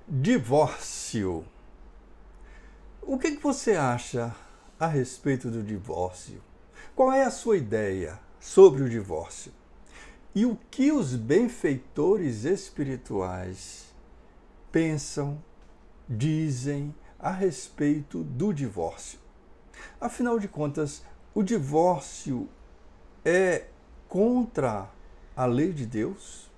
Divórcio. O que você acha a respeito do divórcio? Qual é a sua ideia sobre o divórcio? E o que os benfeitores espirituais pensam, dizem a respeito do divórcio? Afinal de contas, o divórcio é contra a lei de Deus?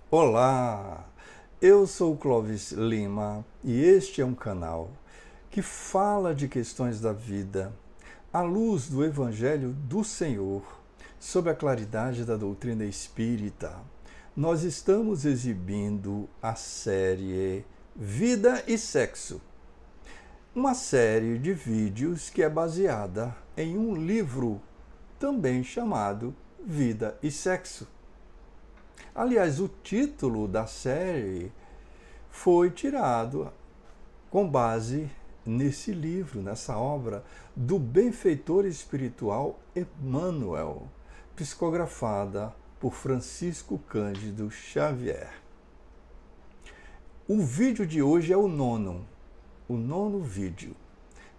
Olá, eu sou o Clóvis Lima e este é um canal que fala de questões da vida à luz do Evangelho do Senhor, sob a claridade da doutrina espírita. Nós estamos exibindo a série Vida e Sexo, uma série de vídeos que é baseada em um livro também chamado Vida e Sexo. Aliás, o título da série foi tirado com base nesse livro, nessa obra do benfeitor espiritual Emmanuel, psicografada por Francisco Cândido Xavier. O vídeo de hoje é o nono vídeo.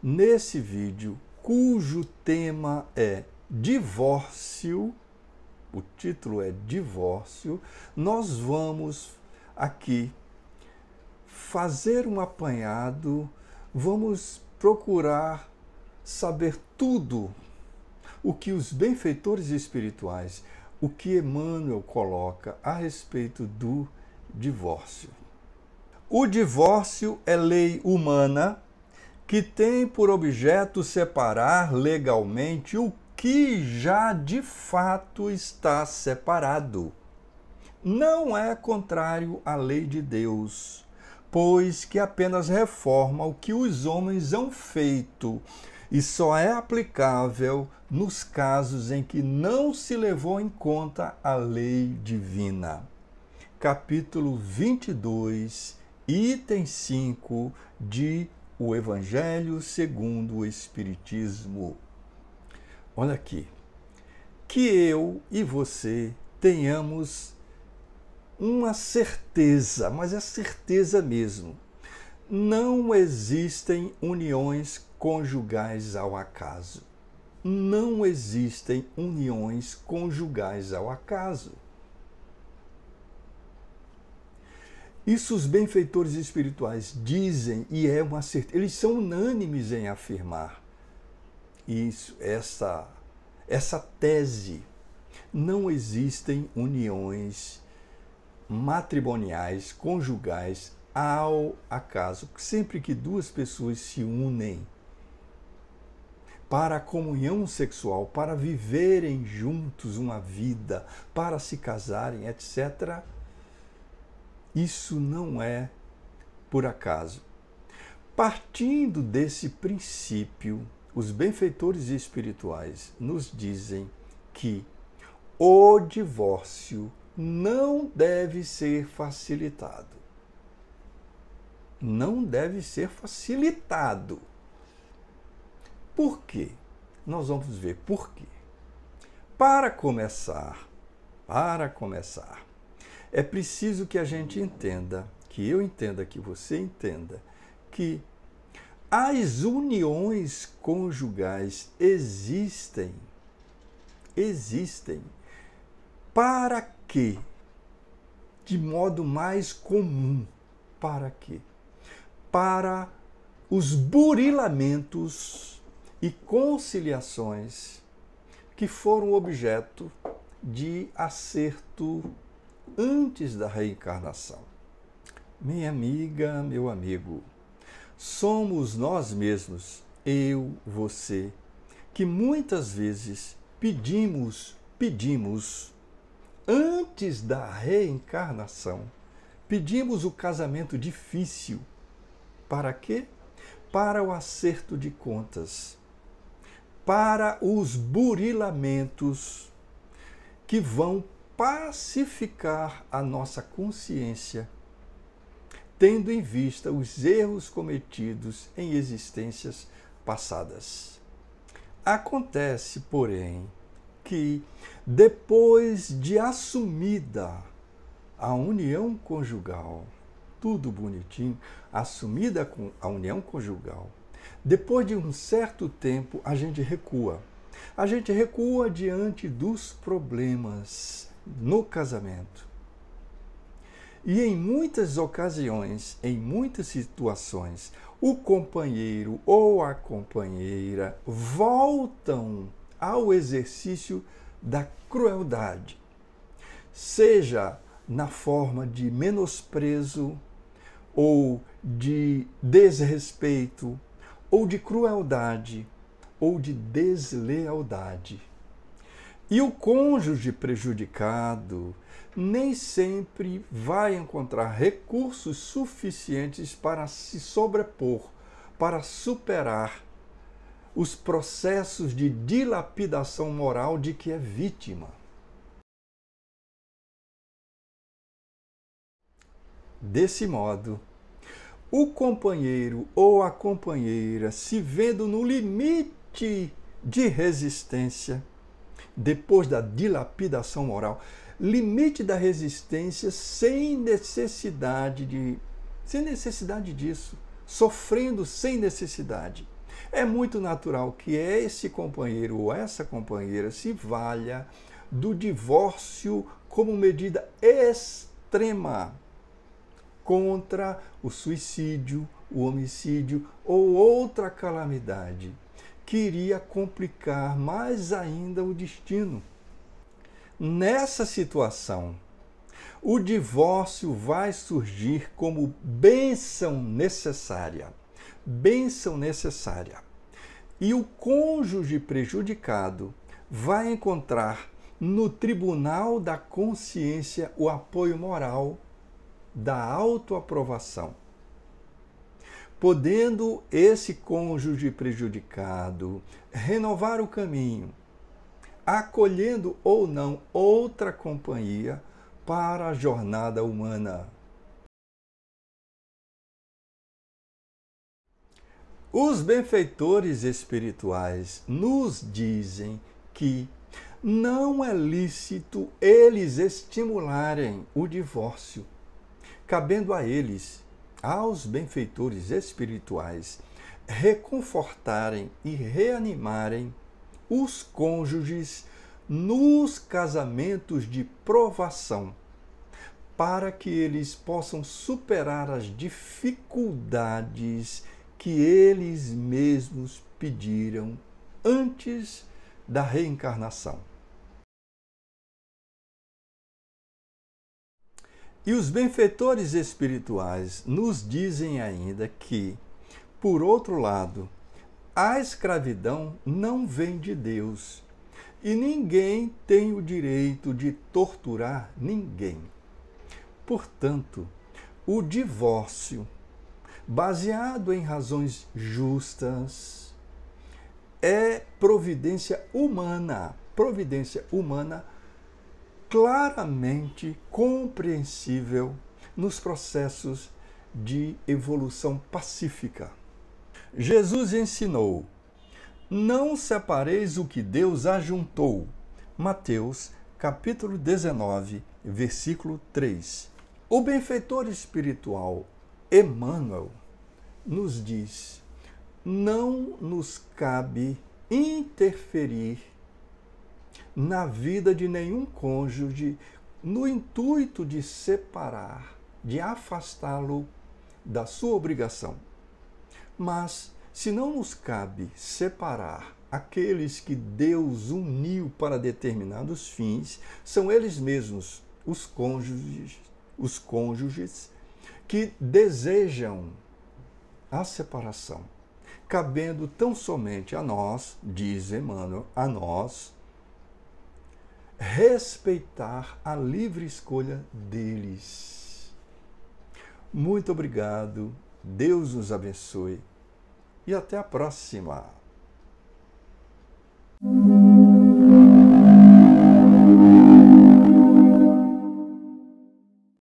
Nesse vídeo, cujo tema é divórcio, o título é Divórcio, nós vamos aqui fazer um apanhado, vamos procurar saber tudo o que os benfeitores espirituais, o que Emmanuel coloca a respeito do divórcio. O divórcio é lei humana que tem por objeto separar legalmente o que já de fato está separado. Não é contrário à lei de Deus, pois que apenas reforma o que os homens hão feito e só é aplicável nos casos em que não se levou em conta a lei divina. Capítulo 22, item 5 de O Evangelho segundo o Espiritismo. Olha aqui, que eu e você tenhamos uma certeza, mas é certeza mesmo. Não existem uniões conjugais ao acaso. Não existem uniões conjugais ao acaso. Isso os benfeitores espirituais dizem e é uma certeza. Eles são unânimes em afirmar isso, essa tese. Não existem uniões matrimoniais, conjugais, ao acaso. Sempre que duas pessoas se unem para a comunhão sexual, para viverem juntos uma vida, para se casarem, etc., isso não é por acaso. Partindo desse princípio, os benfeitores espirituais nos dizem que o divórcio não deve ser facilitado. Não deve ser facilitado. Por quê? Nós vamos ver por quê. Para começar, é preciso que a gente entenda, que eu entenda, que você entenda, que as uniões conjugais existem. Para quê? De modo mais comum. Para quê? Para os burilamentos e conciliações que foram objeto de acerto antes da reencarnação. Minha amiga, meu amigo, somos nós mesmos, eu, você, que muitas vezes pedimos, antes da reencarnação, pedimos o casamento difícil. Para quê? Para o acerto de contas. para os burilamentos que vão pacificar a nossa consciência, tendo em vista os erros cometidos em existências passadas. Acontece, porém, que depois de assumida a união conjugal, tudo bonitinho, assumida a união conjugal, depois de um certo tempo a gente recua. A gente recua diante dos problemas no casamento. E em muitas ocasiões, em muitas situações, o companheiro ou a companheira voltam ao exercício da crueldade, seja na forma de menosprezo, ou de desrespeito, ou de crueldade, ou de deslealdade. E o cônjuge prejudicado nem sempre vai encontrar recursos suficientes para se sobrepor, para superar os processos de dilapidação moral de que é vítima. Desse modo, o companheiro ou a companheira, se vendo no limite de resistência, depois da dilapidação moral, limite da resistência sem necessidade disso, sofrendo sem necessidade. É muito natural que esse companheiro ou essa companheira se valha do divórcio como medida extrema contra o suicídio, o homicídio ou outra calamidade que iria complicar mais ainda o destino. Nessa situação, o divórcio vai surgir como bênção necessária. Bênção necessária. E o cônjuge prejudicado vai encontrar no tribunal da consciência o apoio moral da autoaprovação, podendo esse cônjuge prejudicado renovar o caminho, acolhendo ou não outra companhia para a jornada humana. Os benfeitores espirituais nos dizem que não é lícito eles estimularem o divórcio, cabendo a eles, aos benfeitores espirituais, reconfortarem e reanimarem os cônjuges nos casamentos de provação, para que eles possam superar as dificuldades que eles mesmos pediram antes da reencarnação. E os benfeitores espirituais nos dizem ainda que, por outro lado, a escravidão não vem de Deus e ninguém tem o direito de torturar ninguém. Portanto, o divórcio, baseado em razões justas, é providência humana claramente compreensível nos processos de evolução pacífica. Jesus ensinou: não separeis o que Deus ajuntou. Mateus, capítulo 19, versículo 3. O benfeitor espiritual Emmanuel nos diz: não nos cabe interferir na vida de nenhum cônjuge no intuito de separar, de afastá-lo da sua obrigação. Mas, se não nos cabe separar aqueles que Deus uniu para determinados fins, são eles mesmos, os cônjuges que desejam a separação, cabendo tão somente a nós, diz Emmanuel, a nós, respeitar a livre escolha deles. Muito obrigado, Deus nos abençoe e até a próxima. Música